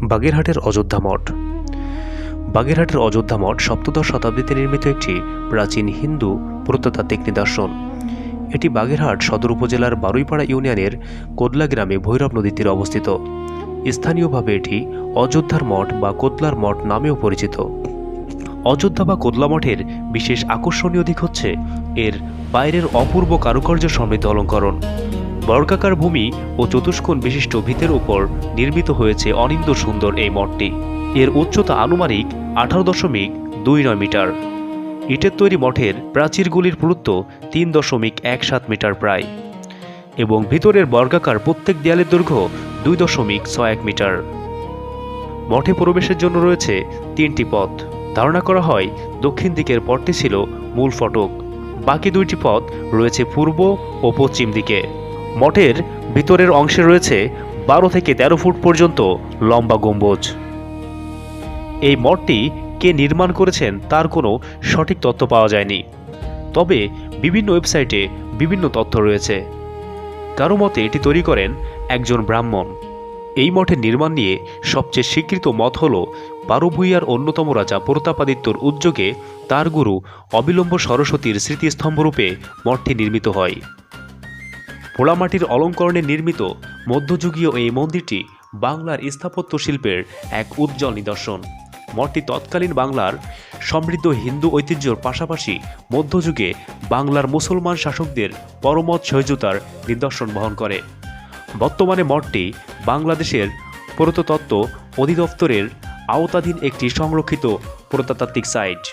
বাগেরহাটের অযোধ্যা মঠ। বাগেরহাটের অযোধ্যা মঠ সপ্তদশ শতাব্দীতে নির্মিত একটি প্রাচীন হিন্দু প্রত্নতাত্ত্বিক নিদর্শন। এটি বাগেরহাট সদর উপজেলার বারুইপাড়া ইউনিয়নের কোদলা গ্রামে ভৈরব নদীর তীরে অবস্থিত। স্থানীয়ভাবে এটি অযোধ্যার মঠ বা কোদলার মঠ নামেও পরিচিত। অযোধ্যা বা কোদলা মঠের বিশেষ আকর্ষণীয় দিক হচ্ছে এর বাইরের অপূর্ব কারুকার্য সমৃদ্ধ অলঙ্করণ। বর্গাকার ভূমি ও চতুষ্কোণ বিশিষ্ট ভিতের উপর নির্মিত হয়েছে অনিন্দ্য সুন্দর এই মঠটি। এর উচ্চতা আনুমানিক 18.29 মিটার। ইটের তৈরি মঠের প্রাচীরগুলির পুরুত্ব 3.17 মিটার প্রায়, এবং ভিতরের বর্গাকার প্রত্যেক দেয়ালের দৈর্ঘ্য 2.61 মিটার। মঠে প্রবেশের জন্য রয়েছে 3টি পথ। ধারণা করা হয় দক্ষিণ দিকের পথটি ছিল মূল ফটক, বাকি 2টি পথ রয়েছে পূর্ব ও পশ্চিম দিকে। মঠের ভিতরের অংশে রয়েছে 12 থেকে 13 ফুট পর্যন্ত লম্বা গম্বুজ। এই মঠটি কে নির্মাণ করেছেন তার কোনো সঠিক তথ্য পাওয়া যায়নি, তবে বিভিন্ন ওয়েবসাইটে বিভিন্ন তথ্য রয়েছে। কারো মতে এটি তৈরি করেন একজন ব্রাহ্মণ। এই মঠের নির্মাণ নিয়ে সবচেয়ে স্বীকৃত মত হল বারোভূঁইয়ার অন্যতম রাজা প্রতাপাদিত্যর উদ্যোগে তার গুরু অবিলম্ব সরস্বতীর স্মৃতিস্তম্ভরূপে মঠটি নির্মিত হয়। পোড়ামাটির অলঙ্করণে নির্মিত মধ্যযুগীয় এই মন্দিরটি বাংলার স্থাপত্য শিল্পের এক উজ্জ্বল নিদর্শন। মঠটি তৎকালীন বাংলার সমৃদ্ধ হিন্দু ঐতিহ্যর পাশাপাশি মধ্যযুগে বাংলার মুসলমান শাসকদের পরমত সহিষ্ণুতার নিদর্শন বহন করে। বর্তমানে মঠটি বাংলাদেশের প্রত্নতত্ত্ব অধিদপ্তরের আওতাধীন একটি সংরক্ষিত প্রত্নতাত্ত্বিক সাইট।